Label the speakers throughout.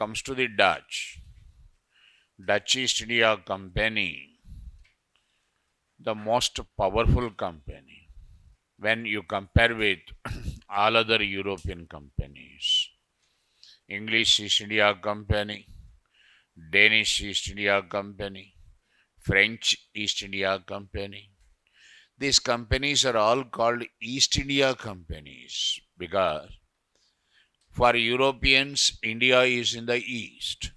Speaker 1: comes to the Dutch East India Company, the most powerful company when you compare with all other European companies. English East India Company, Danish East India Company, French East India Company. These companies are all called East India companies because for Europeans, India is in the east.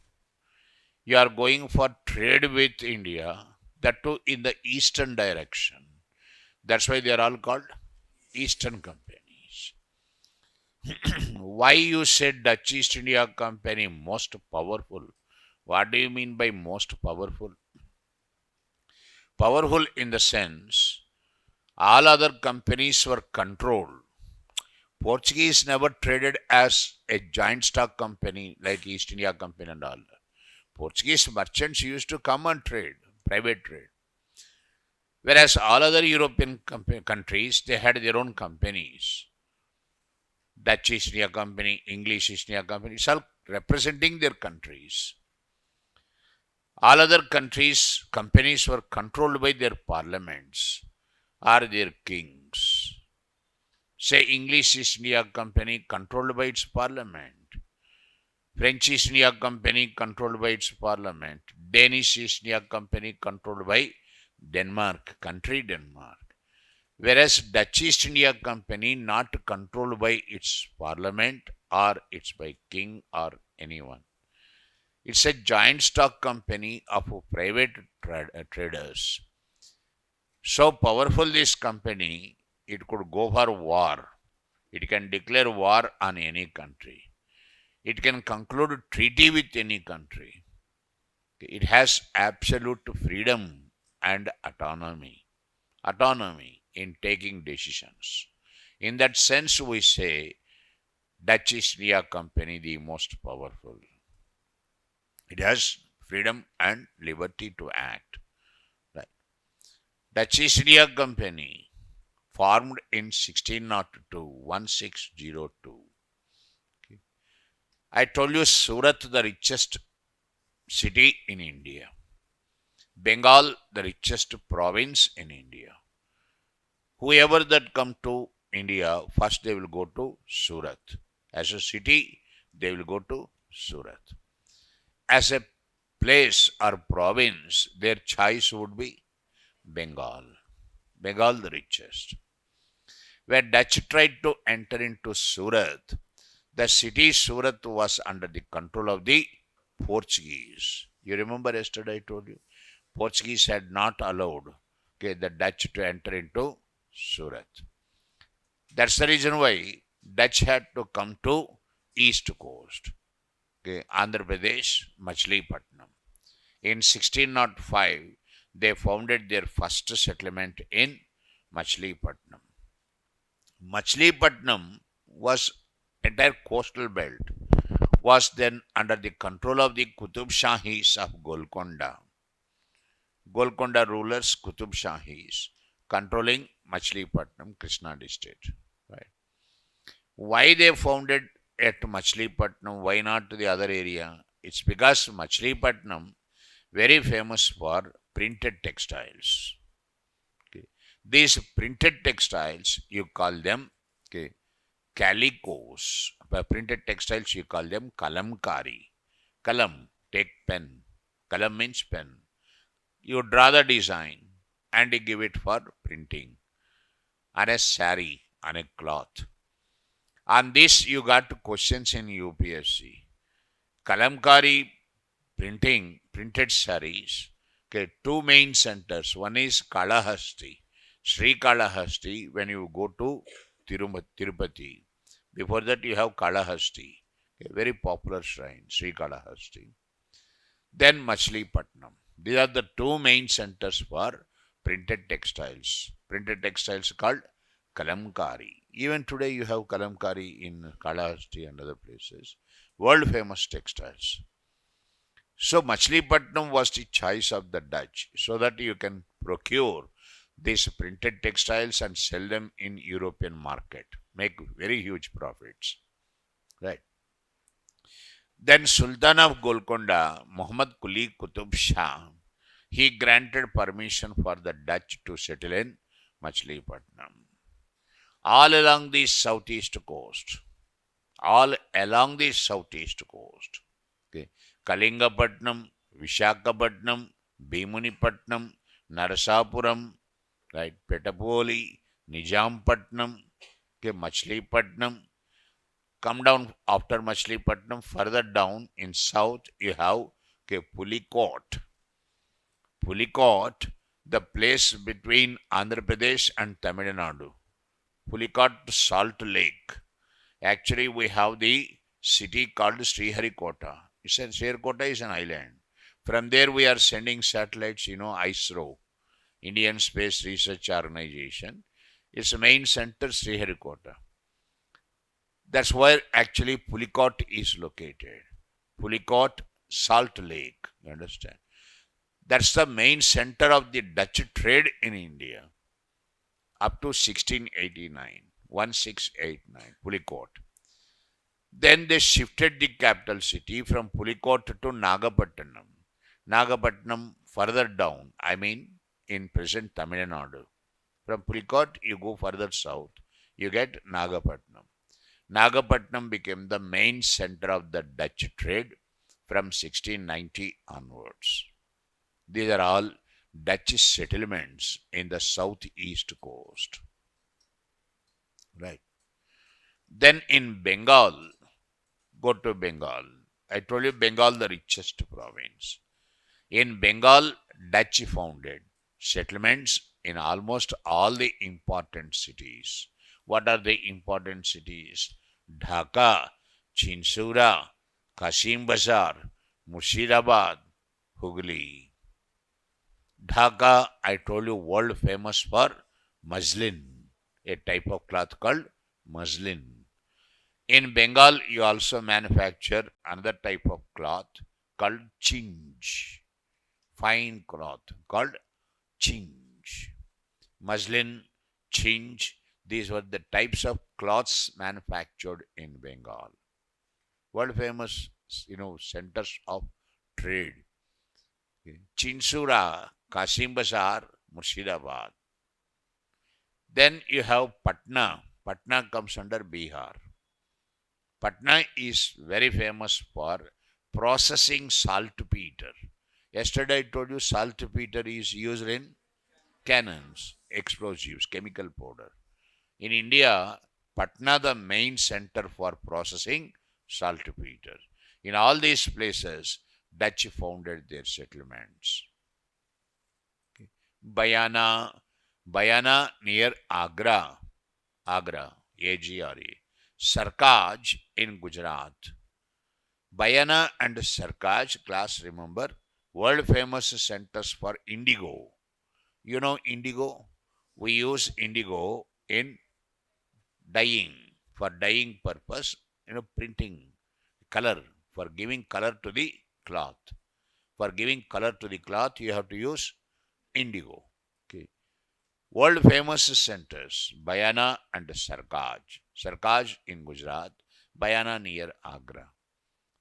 Speaker 1: You are going for trade with India, that too in the eastern direction. That's why they are all called Eastern companies. Why you said Dutch East India Company most powerful? What do you mean by most powerful? Powerful in the sense all other companies were controlled. Portuguese never traded as a joint stock company like East India Company and all. Portuguese merchants used to come and trade, private trade. Whereas all other European countries, they had their own companies. Dutch East India Company, English East India Company, it's all representing their countries. All other countries, companies were controlled by their parliaments or their kings. Say English East India Company controlled by its parliament. French East India Company controlled by its parliament. Danish East India Company controlled by Denmark, country Denmark. Whereas Dutch East India Company not controlled by its parliament or it's by king or anyone. It's a joint stock company of private traders. So powerful this company, it could go for war. It can declare war on any country. It can conclude treaty with any country. It has absolute freedom and autonomy in taking decisions. In that sense, we say Dutch East India Company the most powerful. It has freedom and liberty to act. Right. Dutch East India Company formed in 1602. Okay. I told you Surat, the richest city in India. Bengal, the richest province in India. Whoever that come to India, first they will go to Surat. As a city, they will go to Surat. As a place or province, their choice would be Bengal. Bengal the richest. When Dutch tried to enter into Surat, the city Surat was under the control of the Portuguese. You remember yesterday I told you? Portuguese had not allowed the Dutch to enter into Surat. That's the reason why Dutch had to come to East Coast. Andhra Pradesh, Machilipatnam. In 1605, they founded their first settlement in Machilipatnam. Machilipatnam was entire coastal belt was then under the control of the Qutub Shahis of Golconda. Golconda rulers, Qutub Shahis, controlling Machilipatnam, Krishna district. Right. Why they founded at Machilipatnam? Why not to the other area? It's because Machilipatnam very famous for printed textiles. Okay. These printed textiles, you call them calicos. By printed textiles, you call them kalamkari. Kalam, take pen. Kalam means pen. You draw the design and you give it for printing on a sari, on a cloth. On this, you got questions in UPSC. Kalamkari printing, printed saris. Okay, two main centers. One is Kalahasti, Sri Kalahasti, when you go to Tirupati. Before that, you have Kalahasti, a very popular shrine, Sri Kalahasti. Then Machilipatnam. These are the two main centers for printed textiles. Printed textiles called Kalamkari. Even today, you have Kalamkari in Kalahasti and other places. World famous textiles. So Machilipatnam was the choice of the Dutch, so that you can procure these printed textiles and sell them in European market, make very huge profits. Right. Then Sultan of Golconda, Muhammad Quli Qutub Shah, he granted permission for the Dutch to settle in Machilipatnam. All along the southeast coast, all along the southeast coast. Okay. Kalingapatnam, Vishakhapatnam, Bhimunipatnam, Narasapuram, right, Petapoli, Nijampatnam, okay, Machilipatnam. Come down after Machilipatnam, further down in south, you have okay, Pulikot. Pulikot, the place between Andhra Pradesh and Tamil Nadu. Pulikot Salt Lake. Actually, we have the city called Sriharikota. Sriharikota is an island. From there, we are sending satellites, ISRO, Indian Space Research Organization. Its main center, Sriharikota. That's where actually Pulikot is located. Pulikot Salt Lake. You understand? That's the main center of the Dutch trade in India up to 1689, Pulikot. Then they shifted the capital city from Pulikot to Nagapattinam. Nagapattinam further down, in present Tamil Nadu. From Pulikot, you go further south, you get Nagapattinam. Nagapattinam became the main center of the Dutch trade from 1690 onwards. These are all Dutch settlements in the southeast coast. Right. Then in Bengal, go to Bengal. I told you Bengal the richest province. In Bengal, Dutch founded settlements in almost all the important cities. What are the important cities? Dhaka, Chinsura, Qasim Bazar, Murshidabad, Hooghly. Dhaka, I told you, world famous for muslin, a type of cloth called muslin. In Bengal, you also manufacture another type of cloth called chinj, fine cloth called chinj. Muslin, chinj, these were the types of cloths manufactured in Bengal. World famous, centers of trade. Chinsura, Qasim Bazar, Murshidabad. Then you have Patna. Patna comes under Bihar. Patna is very famous for processing saltpeter. Yesterday I told you saltpeter is used in cannons, explosives, chemical powder. In India, Patna the main center for processing saltpeter. In all these places, Dutch founded their settlements. Okay. Bayana near Agra, Agra. Sarkaj in Gujarat. Bayana and Sarkaj, class remember, world famous centers for indigo. You know indigo? We use indigo in dyeing, for dyeing purpose, printing, color, for giving color to the cloth. For giving color to the cloth, you have to use indigo. Okay. World famous centers, Bayana and Sarkaj. Sarkaj in Gujarat, Bayana near Agra.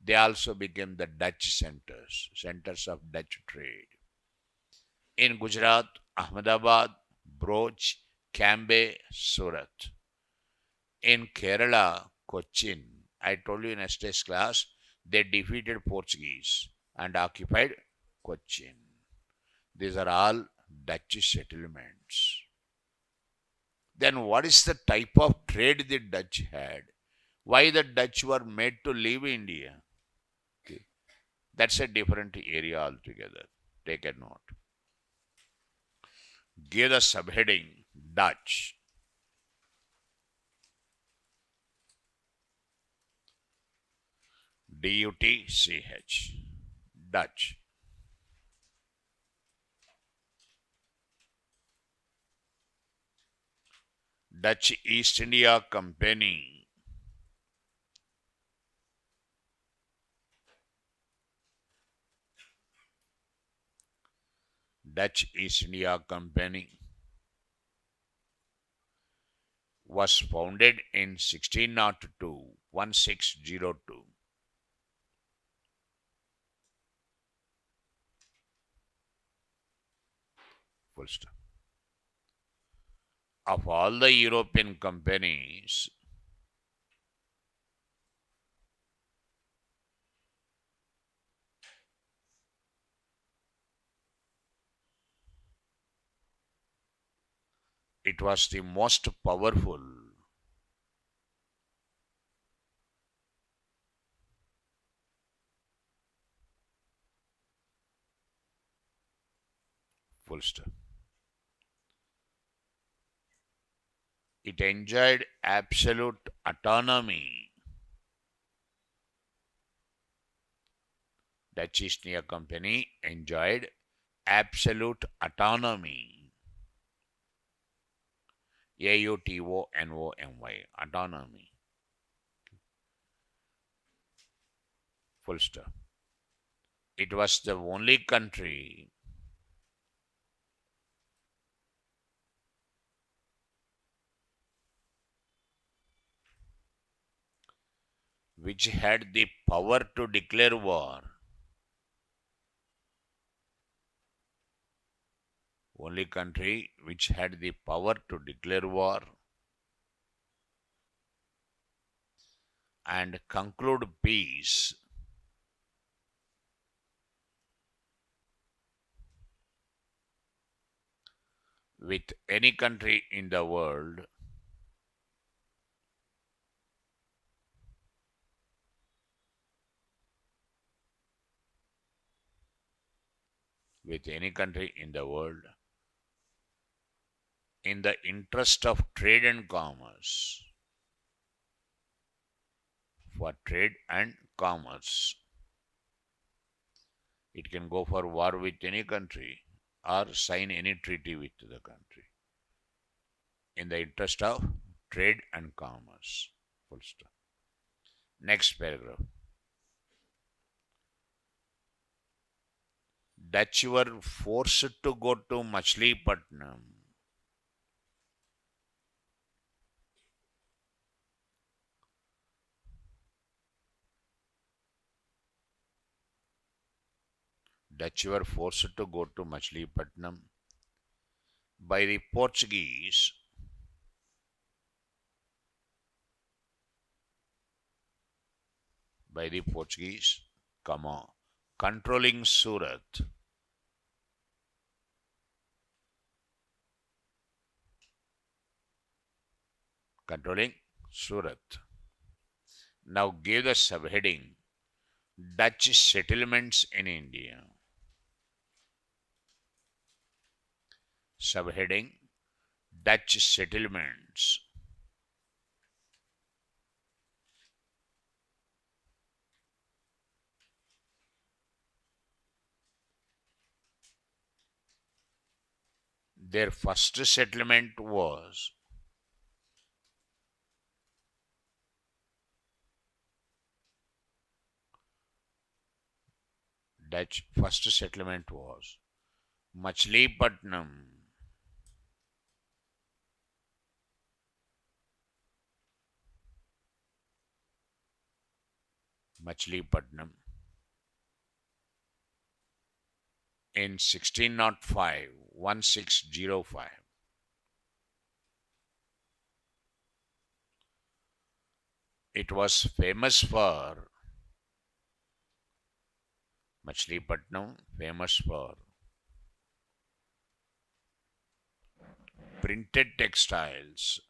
Speaker 1: They also became the Dutch centers of Dutch trade. In Gujarat, Ahmedabad, Broch, Cambay, Surat. In Kerala, Cochin. I told you in yesterday's class, they defeated Portuguese and occupied Cochin. These are all Dutch settlements. Then what is the type of trade the Dutch had? Why the Dutch were made to leave India? Okay. That's a different area altogether. Take a note. Give the subheading Dutch. D-U-T-C-H. Dutch. Dutch East India Company. Dutch East India Company was founded in 1602. Full stop. Of all the European companies, it was the most powerful. Full stop. It enjoyed absolute autonomy. Dutch East India Company enjoyed absolute autonomy. Autonomy. Autonomy. Full stop. It was the only country which had the power to declare war. Only country which had the power to declare war and conclude peace with any country in the world in the interest of trade and commerce. For trade and commerce. It can go for war with any country or sign any treaty with the country in the interest of trade and commerce. Full stop. Next paragraph. Dutch were forced to go to Machilipatnam. Dutch were forced to go to Machilipatnam by the Portuguese controlling Surat. Now give the subheading Dutch settlements in India. Subheading Dutch settlements. Their first settlement was Machilipatnam. In 1605. It was famous for Machilipatnam, famous for printed textiles.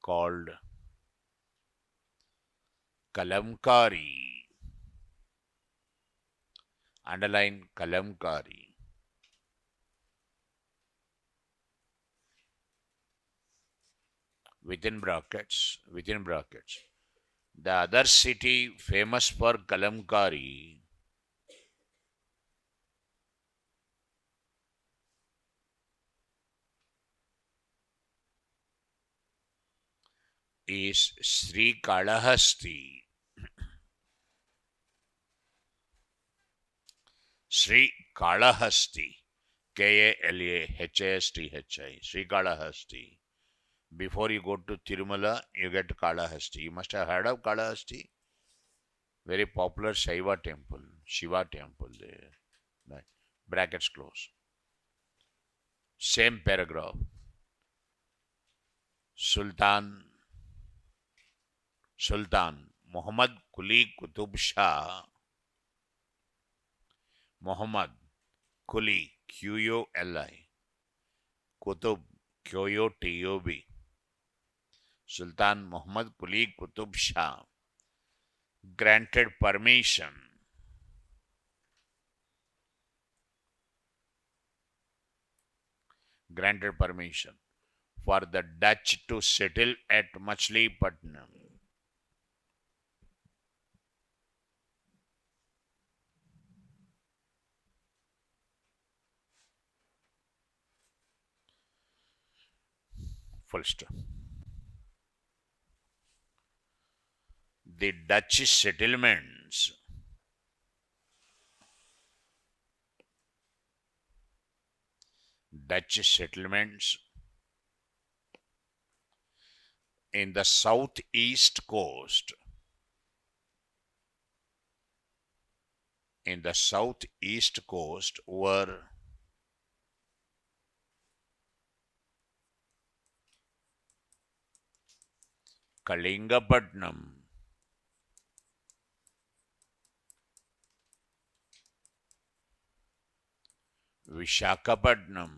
Speaker 1: Called kalamkari. Underline kalamkari. Within brackets. The other city famous for kalamkari is Srikalahasti. Srikalahasti. Kalahasti. Srikalahasti. Before you go to Tirumala, you get Kalahasti. You must have heard of Kalahasti. very popular Shiva temple there. Right. Brackets close. Same paragraph. Sultan Muhammad Quli Qutub Shah Muhammad Quli Quli Qutub Qotob Sultan Muhammad Quli Qutub Shah granted permission for the Dutch to settle at Machilipatnam. Full stop. The Dutch settlements in the southeast coast were Kalingapatnam, Vishakhapatnam,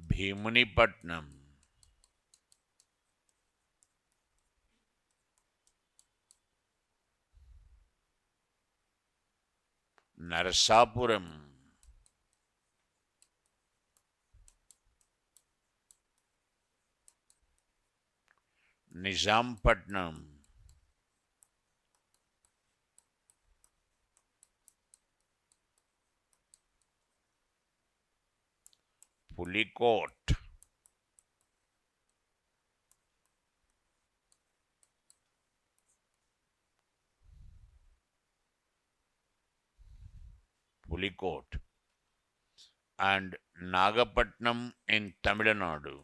Speaker 1: Bhimunipatnam, Narasapuram, Nizampatnam, Pulikot, and Nagapatnam in Tamil Nadu.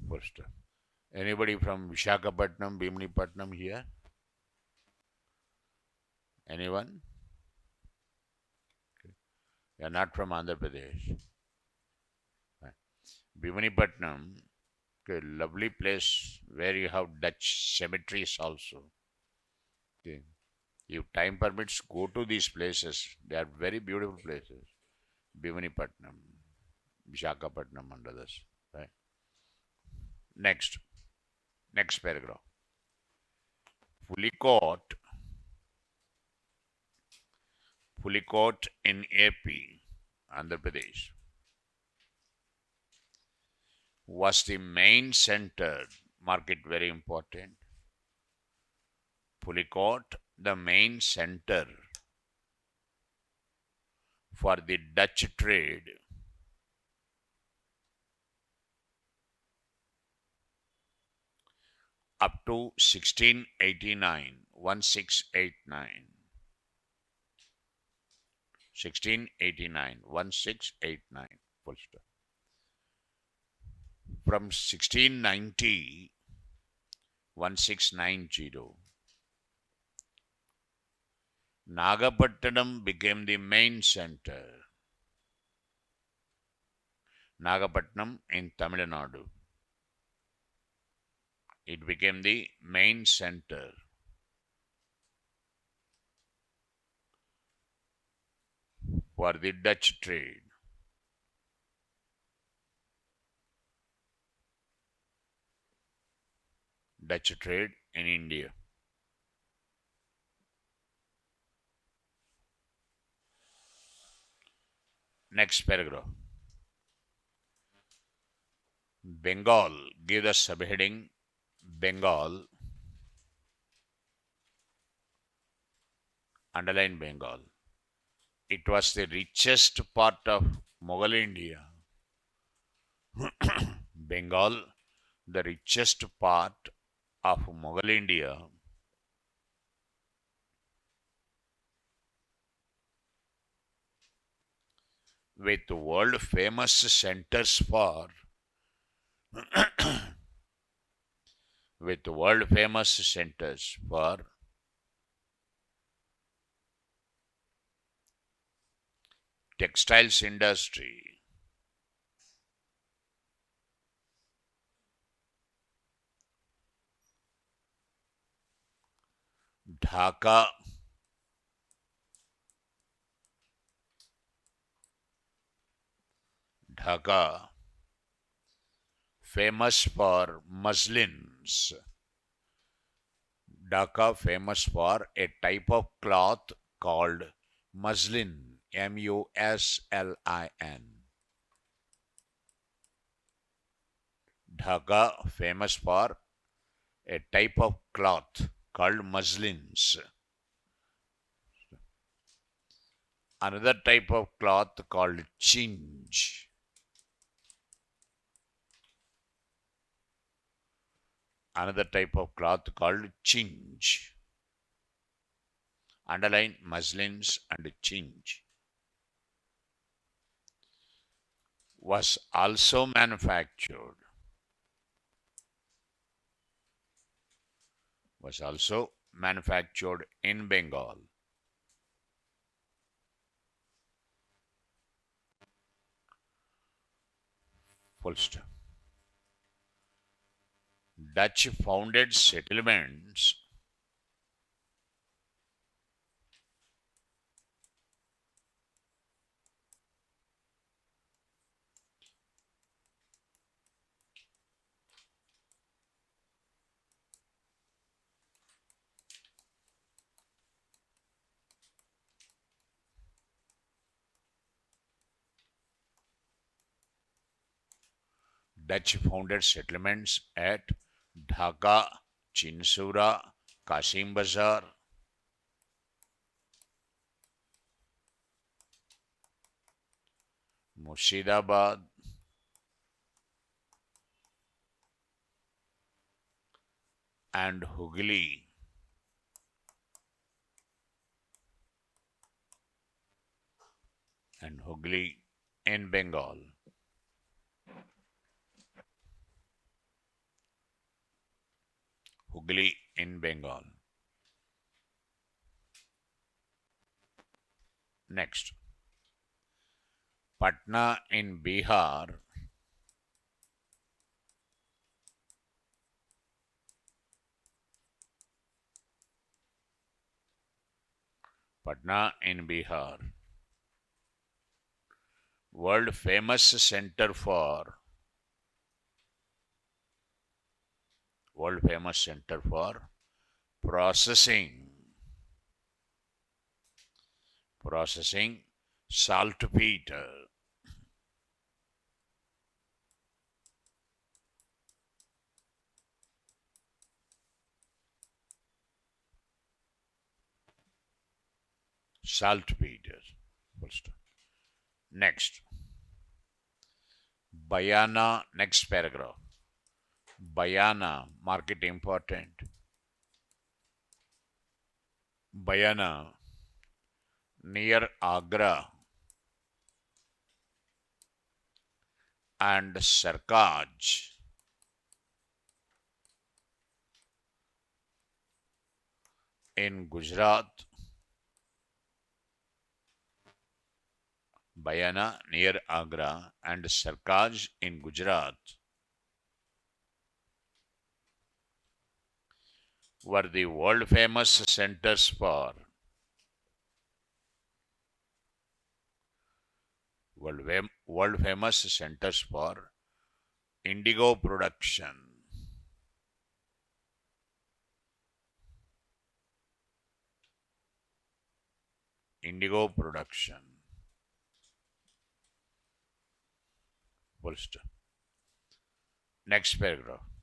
Speaker 1: First, anybody from Vishakhapatnam, Bhimunipatnam here? Anyone? Okay. You are not from Andhra Pradesh. Bhimunipatnam, okay, lovely place where you have Dutch cemeteries also. Okay. If time permits, go to these places. They are very beautiful places. Bhimunipatnam, Vishakhapatnam and others. Right? Next paragraph. Pulikot in AP, Andhra Pradesh, was the main center. Mark it, very important. Pulikot, the main center for the Dutch trade up to 1689, 1689. 1689, full stop. From 1690, 1690, Nagapattinam became the main center. Nagapattinam in Tamil Nadu. It became the main center for the Dutch trade. Dutch trade in India. Next paragraph. Bengal, give the subheading Bengal, underline Bengal. It was the richest part of Mughal India. Bengal the richest part of Mughal India, with world famous centers for with world famous centers for textiles industry, Dhaka, Dhaka, famous for muslins. Dhaka, famous for a type of cloth called muslin, Muslin. Dhaka, famous for a type of cloth called muslins. Another type of cloth called chinch. Another type of cloth called chinch. Underline muslins and chinch. Was also manufactured in Bengal. Full stop. Dutch founded settlements at Dhaka, Chinsura, Kasim Bazar, Murshidabad, and Hooghly. In Bengal. Hooghly in Bengal. Next, Patna in Bihar. Patna in Bihar. World famous center for processing saltpeter. Saltpeter. Next, Bayana, next paragraph. Bayana, market important. Bayana, near Agra, and Sarkaj, in Gujarat. Bayana, near Agra, and Sarkaj in Gujarat were the world famous centers for indigo production. Full stop. Next paragraph.